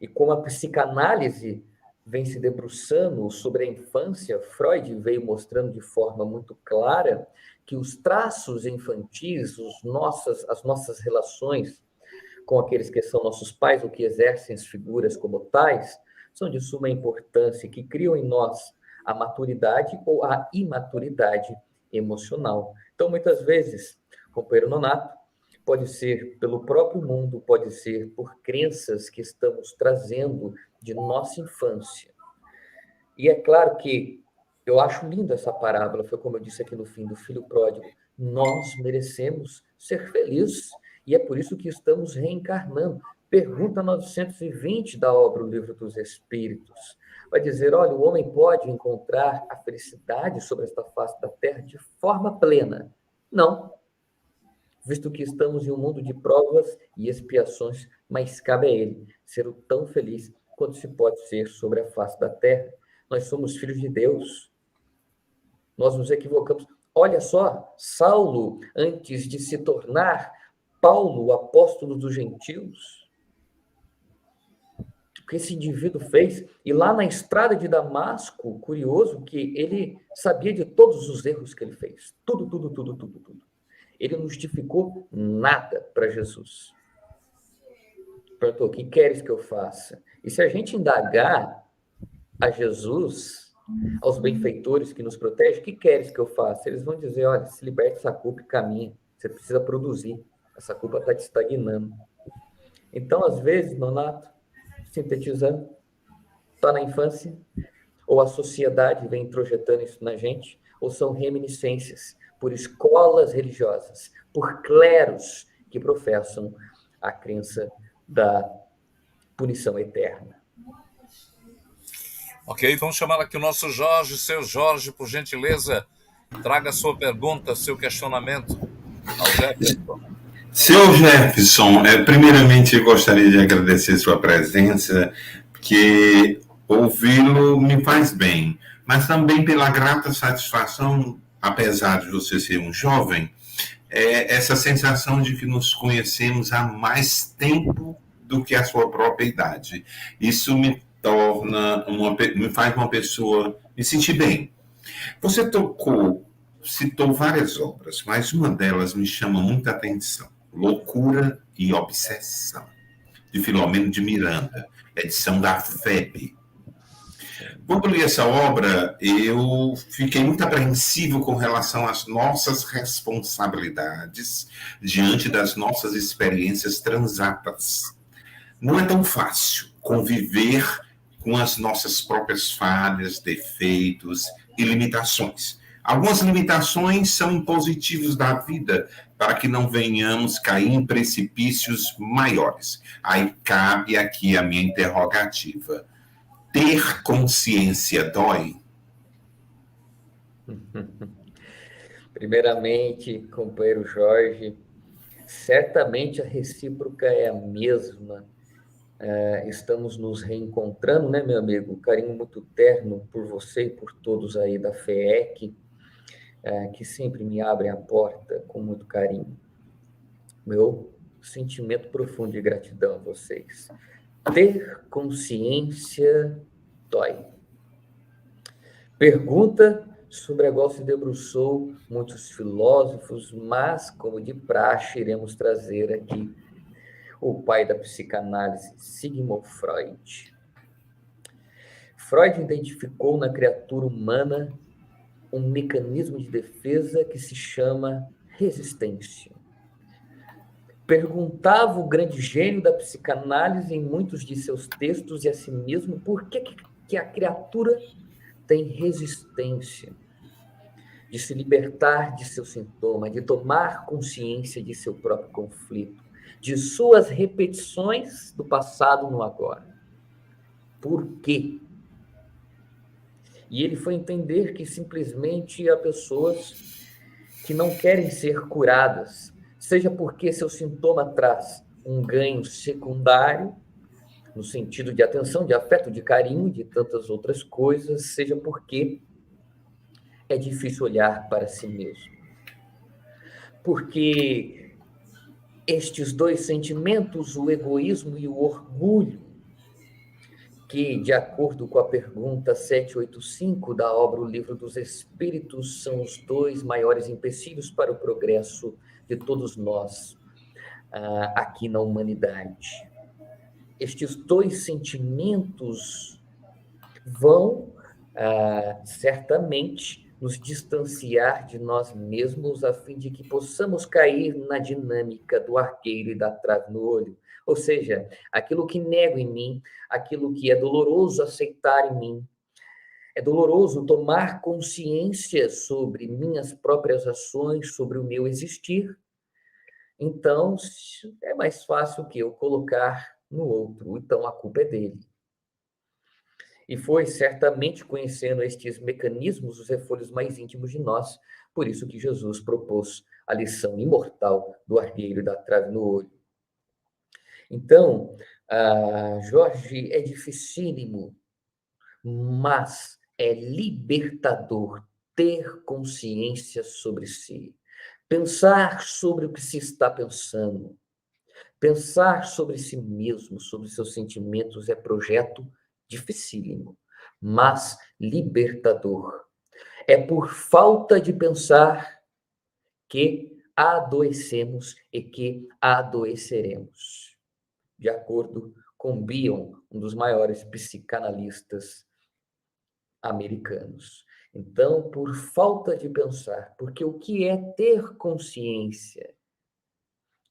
E como a psicanálise vem se debruçando sobre a infância, Freud veio mostrando de forma muito clara que os traços infantis, as nossas relações com aqueles que são nossos pais ou que exercem as figuras como tais, são de suma importância, que criam em nós a maturidade ou a imaturidade emocional. Então, muitas vezes, companheiro Nonato, pode ser pelo próprio mundo, pode ser por crenças que estamos trazendo de nossa infância. E é claro que eu acho lindo essa parábola, foi como eu disse aqui no fim do filho pródigo. Nós merecemos ser felizes e é por isso que estamos reencarnando. Pergunta 920 da obra O Livro dos Espíritos. Vai dizer, olha, o homem pode encontrar a felicidade sobre esta face da Terra de forma plena. Não, visto que estamos em um mundo de provas e expiações, mas cabe a ele ser o tão feliz quanto se pode ser sobre a face da terra. Nós somos filhos de Deus. Nós nos equivocamos. Olha só, Saulo, antes de se tornar Paulo, o apóstolo dos gentios, o que esse indivíduo fez, e lá na estrada de Damasco, curioso que ele sabia de todos os erros que ele fez. Tudo, tudo, tudo, tudo, tudo. Ele não justificou nada para Jesus. Perguntou, o que queres que eu faça? E se a gente indagar a Jesus, aos benfeitores que nos protegem, o que queres que eu faça? Eles vão dizer, olha, se liberte dessa culpa e caminha. Você precisa produzir. Essa culpa está te estagnando. Então, às vezes, Nonato, sintetizando, está na infância, ou a sociedade vem introjetando isso na gente, ou são reminiscências por escolas religiosas, por cleros que professam a crença da punição eterna. Ok, vamos chamar aqui o nosso Jorge. Seu Jorge, por gentileza, traga a sua pergunta, seu questionamento ao Jefferson. Seu Jefferson, primeiramente eu gostaria de agradecer sua presença, porque ouvi-lo me faz bem, mas também pela grata satisfação, apesar de você ser um jovem, essa sensação de que nos conhecemos há mais tempo do que a sua própria idade. Isso me me faz uma pessoa me sentir bem. Você citou várias obras, mas uma delas me chama muita atenção. Loucura e Obsessão, de Filomeno de Miranda, edição da FEB. Quando li essa obra, eu fiquei muito apreensivo com relação às nossas responsabilidades diante das nossas experiências transatas. Não é tão fácil conviver com as nossas próprias falhas, defeitos e limitações. Algumas limitações são impositivos da vida para que não venhamos cair em precipícios maiores. Aí cabe aqui a minha interrogativa. Ter consciência dói? Primeiramente, companheiro Jorge, certamente a recíproca é a mesma. Estamos nos reencontrando, né, meu amigo? Carinho muito terno por você e por todos aí da FEEC, que sempre me abrem a porta com muito carinho. Meu sentimento profundo de gratidão a vocês. Ter consciência dói. Pergunta sobre a qual se debruçou muitos filósofos, mas, como de praxe, iremos trazer aqui o pai da psicanálise, Sigmund Freud. Freud identificou na criatura humana um mecanismo de defesa que se chama resistência. Perguntava o grande gênio da psicanálise em muitos de seus textos e a si mesmo por que a criatura tem resistência de se libertar de seu sintoma, de tomar consciência de seu próprio conflito, de suas repetições do passado no agora. Por quê? E ele foi entender que simplesmente há pessoas que não querem ser curadas, seja porque seu sintoma traz um ganho secundário, no sentido de atenção, de afeto, de carinho, de tantas outras coisas, seja porque é difícil olhar para si mesmo. Porque estes dois sentimentos, o egoísmo e o orgulho, que, de acordo com a pergunta 785 da obra O Livro dos Espíritos, são os dois maiores empecilhos para o progresso de todos nós aqui na humanidade. Estes dois sentimentos vão certamente nos distanciar de nós mesmos a fim de que possamos cair na dinâmica do arqueiro e da trave no olho. Ou seja, aquilo que nego em mim, aquilo que é doloroso aceitar em mim, é doloroso tomar consciência sobre minhas próprias ações, sobre o meu existir. Então, é mais fácil que eu colocar no outro. Então, a culpa é dele. E foi certamente conhecendo estes mecanismos os refolhos mais íntimos de nós, por isso que Jesus propôs a lição imortal do argueiro e da trave no olho. Então, Jorge, é dificílimo, mas é libertador ter consciência sobre si, pensar sobre o que se está pensando, pensar sobre si mesmo, sobre seus sentimentos, é projeto dificílimo, mas libertador. É por falta de pensar que adoecemos e que adoeceremos, de acordo com Bion, um dos maiores psicanalistas americanos. Então, por falta de pensar, porque o que é ter consciência?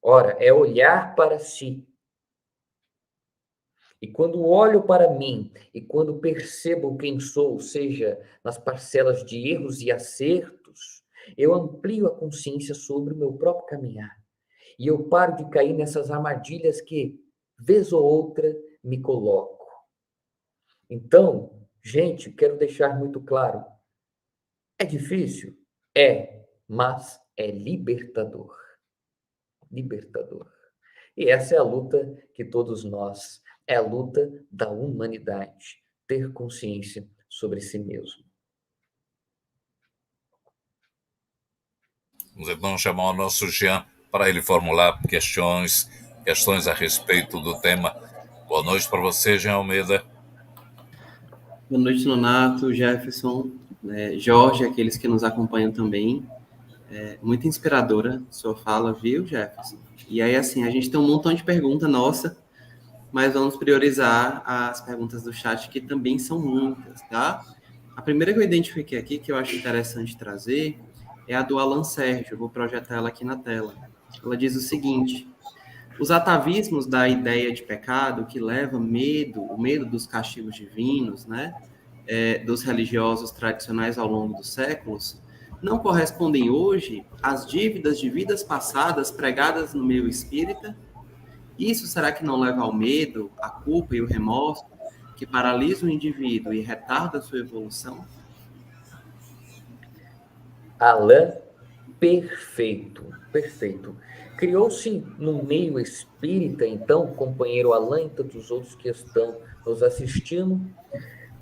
Ora, é olhar para si. E quando olho para mim, e quando percebo quem sou, seja nas parcelas de erros e acertos, eu amplio a consciência sobre o meu próprio caminhar. E eu paro de cair nessas armadilhas que, vez ou outra, me coloco. Então, gente, quero deixar muito claro, é difícil? É, mas é libertador. Libertador. E essa é a luta que todos nós, é a luta da humanidade, ter consciência sobre si mesmo. Vamos então chamar o nosso Jean para ele formular questões a respeito do tema. Boa noite para você, Jean Almeida. Boa noite, Nonato, Jefferson, Jorge, aqueles que nos acompanham também. Muito inspiradora sua fala, viu, Jefferson? E aí, assim, a gente tem um montão de perguntas nossa, mas vamos priorizar as perguntas do chat, que também são muitas, tá? A primeira que eu identifiquei aqui, que eu acho interessante trazer, é a do Alan Sérgio. Eu vou projetar ela aqui na tela. Ela diz o seguinte: os atavismos da ideia de pecado que leva o medo dos castigos divinos, né, dos religiosos tradicionais ao longo dos séculos, não correspondem hoje às dívidas de vidas passadas pregadas no meio espírita? Isso será que não leva ao medo, à culpa e o remorso que paralisam o indivíduo e retardam a sua evolução? Alan, perfeito, perfeito. Criou-se no meio espírita, então, companheiro Alan e tantos outros que estão nos assistindo,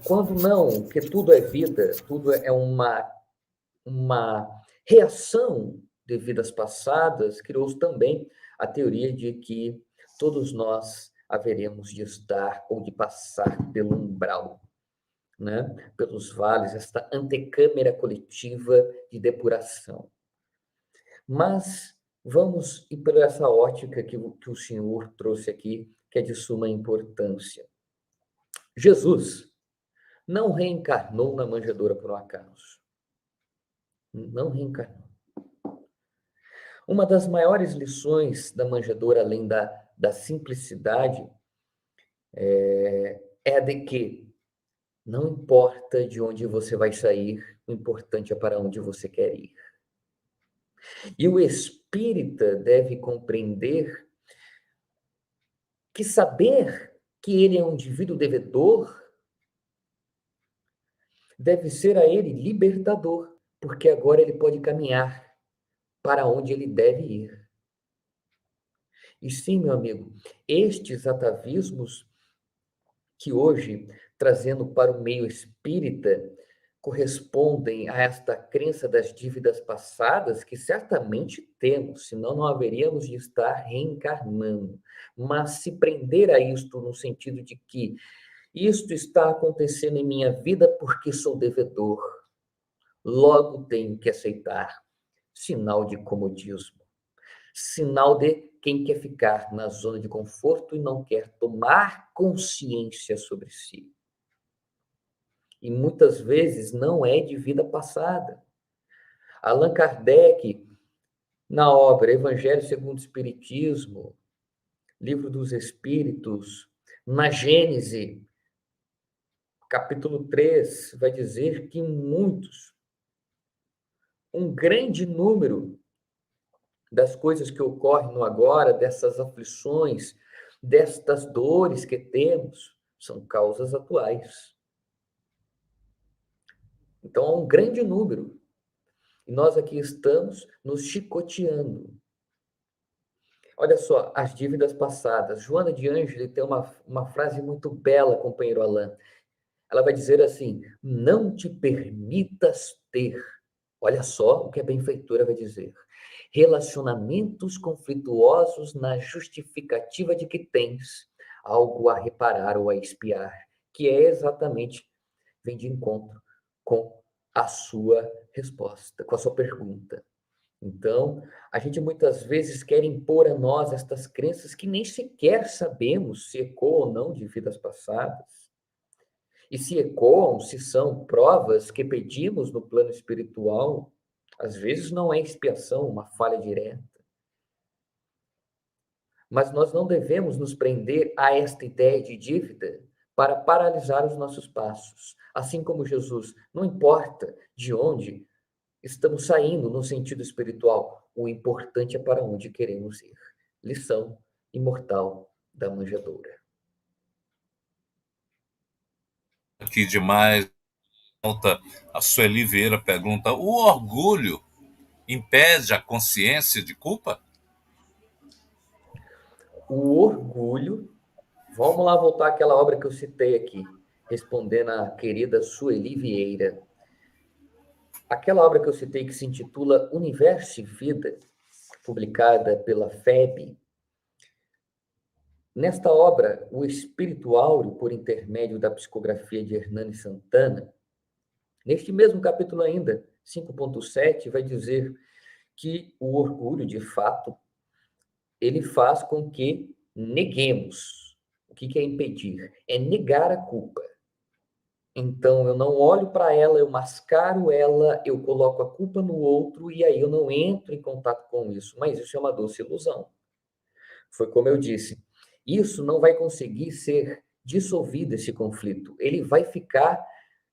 quando não, que tudo é vida, tudo é uma reação de vidas passadas, criou-se também a teoria de que todos nós haveremos de estar ou de passar pelo umbral, né? Pelos vales, esta antecâmara coletiva de depuração. Mas vamos ir por essa ótica que o Senhor trouxe aqui, que é de suma importância. Jesus não reencarnou na manjedoura por um acaso. Não reencarnou. Uma das maiores lições da manjedoura, além da simplicidade, é a de que não importa de onde você vai sair, o importante é para onde você quer ir. E o espírita deve compreender que saber que ele é um indivíduo devedor deve ser a ele libertador, porque agora ele pode caminhar para onde ele deve ir. E sim, meu amigo, estes atavismos que hoje, trazendo para o meio espírita, correspondem a esta crença das dívidas passadas, que certamente temos, senão não haveríamos de estar reencarnando. Mas se prender a isto no sentido de que isto está acontecendo em minha vida porque sou devedor, logo tenho que aceitar. Sinal de comodismo. Sinal de quem quer ficar na zona de conforto e não quer tomar consciência sobre si. E muitas vezes não é de vida passada. Allan Kardec, na obra Evangelho segundo o Espiritismo, Livro dos Espíritos, na Gênese, capítulo 3, vai dizer que muitos, um grande número das coisas que ocorrem no agora, dessas aflições, destas dores que temos, são causas atuais. Então, há um grande número. E nós aqui estamos nos chicoteando. Olha só, as dívidas passadas. Joana de Ângeli tem uma frase muito bela, companheiro Alain. Ela vai dizer assim: não te permitas ter. Olha só o que a benfeitora vai dizer. Relacionamentos conflituosos na justificativa de que tens algo a reparar ou a expiar, que é exatamente, vem de encontro com a sua resposta, com a sua pergunta. Então, a gente muitas vezes quer impor a nós estas crenças que nem sequer sabemos se ecoam ou não de vidas passadas. E se ecoam, se são provas que pedimos no plano espiritual, às vezes não é expiação, uma falha direta. Mas nós não devemos nos prender a esta ideia de dívida para paralisar os nossos passos. Assim como Jesus, não importa de onde estamos saindo no sentido espiritual, o importante é para onde queremos ir. Lição imortal da manjedoura. Aqui demais, a Sueli Vieira pergunta: o orgulho impede a consciência de culpa? O orgulho, vamos lá voltar àquela obra que eu citei aqui, respondendo à querida Sueli Vieira. Aquela obra que eu citei que se intitula Universo e Vida, publicada pela FEB. Nesta obra, o Espírito Áureo, por intermédio da psicografia de Hernani Santana, neste mesmo capítulo ainda, 5.7, vai dizer que o orgulho, de fato, ele faz com que neguemos. O que é impedir? É negar a culpa. Então, eu não olho para ela, eu mascaro ela, eu coloco a culpa no outro e aí eu não entro em contato com isso. Mas isso é uma doce ilusão. Foi como eu disse, isso não vai conseguir ser dissolvido, esse conflito. Ele vai ficar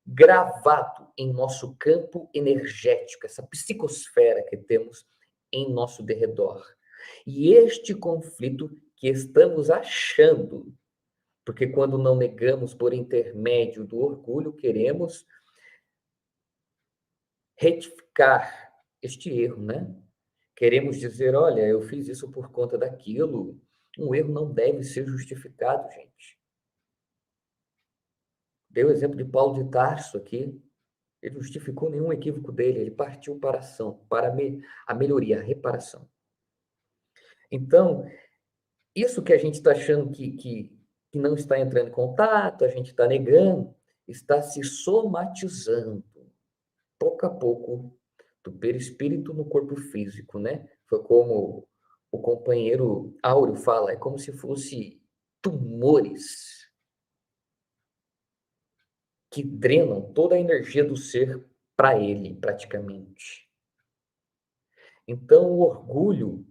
gravado em nosso campo energético, essa psicosfera que temos em nosso derredor. E este conflito que estamos achando, porque quando não negamos por intermédio do orgulho, queremos retificar este erro, né? Queremos dizer, olha, eu fiz isso por conta daquilo. Um erro não deve ser justificado, gente. Dei o exemplo de Paulo de Tarso aqui. Ele não justificou nenhum equívoco dele, ele partiu para a ação, para a melhoria, a reparação. Então, isso que a gente está achando que não está entrando em contato, a gente está negando, está se somatizando, pouco a pouco, do perispírito no corpo físico, né? Foi como o companheiro Áureo fala, é como se fosse tumores que drenam toda a energia do ser para ele, praticamente. Então, o orgulho,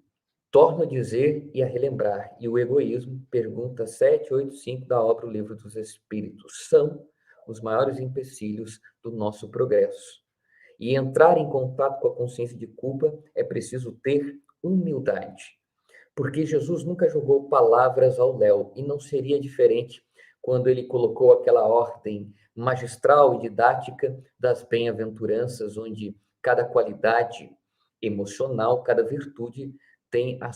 torno a dizer e a relembrar, e o egoísmo, pergunta 785 da obra O Livro dos Espíritos, são os maiores empecilhos do nosso progresso. E entrar em contato com a consciência de culpa é preciso ter humildade, porque Jesus nunca jogou palavras ao léu, e não seria diferente quando ele colocou aquela ordem magistral e didática das bem-aventuranças, onde cada qualidade emocional, cada virtude tem a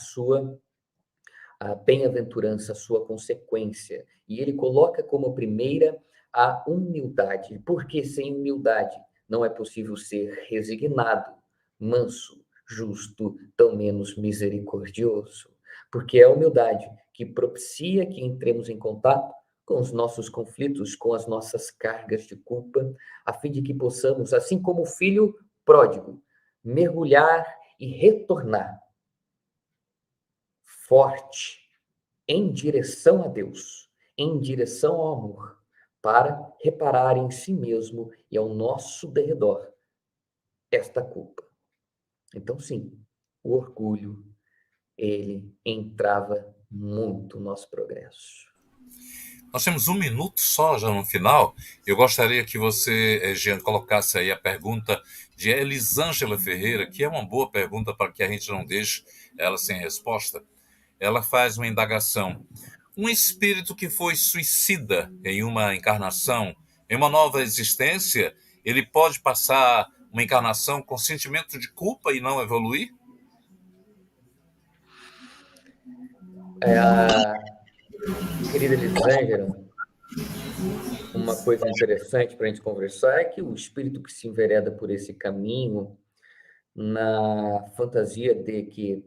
bem-aventurança, a sua consequência. E ele coloca como primeira a humildade, porque sem humildade não é possível ser resignado, manso, justo, tão menos misericordioso. Porque é a humildade que propicia que entremos em contato com os nossos conflitos, com as nossas cargas de culpa, a fim de que possamos, assim como o filho pródigo, mergulhar e retornar forte em direção a Deus, em direção ao amor, para reparar em si mesmo e ao nosso derredor esta culpa. Então, sim, o orgulho, ele entrava muito no nosso progresso. Nós temos 1 minuto só já no final. Eu gostaria que você, Jean, colocasse aí a pergunta de Elisângela Ferreira, que é uma boa pergunta para que a gente não deixe ela sem resposta. Ela faz uma indagação. Um espírito que foi suicida em uma encarnação, em uma nova existência, ele pode passar uma encarnação com sentimento de culpa e não evoluir? Querida Elisângela, uma coisa interessante para a gente conversar é que o espírito que se envereda por esse caminho, na fantasia de que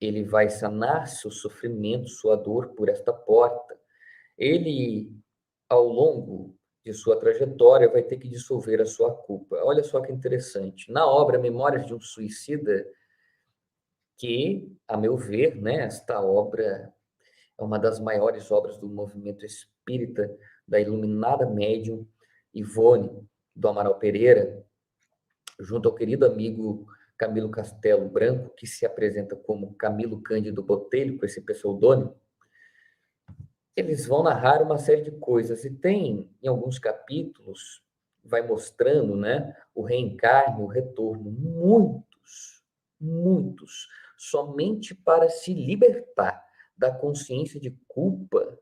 ele vai sanar seu sofrimento, sua dor por esta porta, ele, ao longo de sua trajetória, vai ter que dissolver a sua culpa. Olha só que interessante. Na obra Memórias de um Suicida, que, a meu ver, né, esta obra é uma das maiores obras do movimento espírita, da iluminada médium Ivone do Amaral Pereira, junto ao querido amigo Camilo Castelo Branco, que se apresenta como Camilo Cândido Botelho, com esse pseudônimo. Eles vão narrar uma série de coisas, e tem, em alguns capítulos, vai mostrando, né, o reencarno, o retorno, muitos, somente para se libertar da consciência de culpa,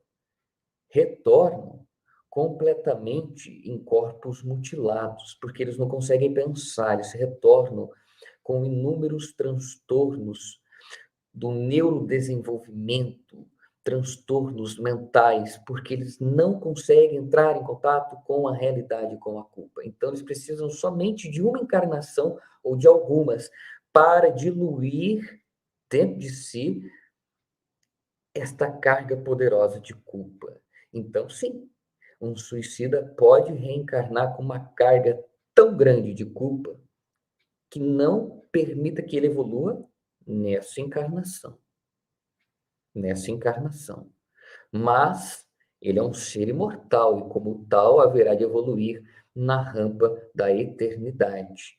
retornam completamente em corpos mutilados, porque eles não conseguem pensar, eles retornam com inúmeros transtornos do neurodesenvolvimento, transtornos mentais, porque eles não conseguem entrar em contato com a realidade, com a culpa. Então, eles precisam somente de uma encarnação ou de algumas para diluir dentro de si esta carga poderosa de culpa. Então, sim, um suicida pode reencarnar com uma carga tão grande de culpa que não permita que ele evolua nessa encarnação. Mas ele é um ser imortal e, como tal, haverá de evoluir na rampa da eternidade.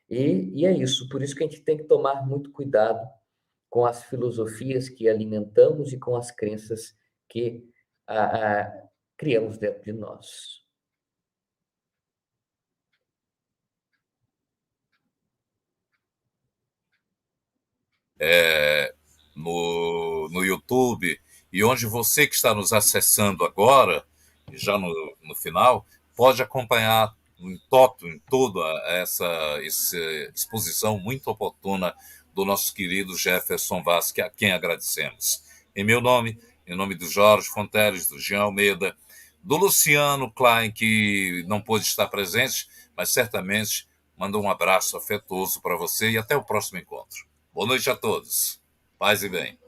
E é isso, por isso que a gente tem que tomar muito cuidado com as filosofias que alimentamos e com as crenças que criamos dentro de nós. No YouTube, e onde você que está nos acessando agora, já no final, pode acompanhar em toda essa exposição muito oportuna do nosso querido Jefferson Vasque, a quem agradecemos. Em meu nome, em nome do Jorge Fonteles, do Jean Almeida, do Luciano Klein, que não pôde estar presente, mas certamente mandou um abraço afetuoso para você e até o próximo encontro. Boa noite a todos. Paz e bem.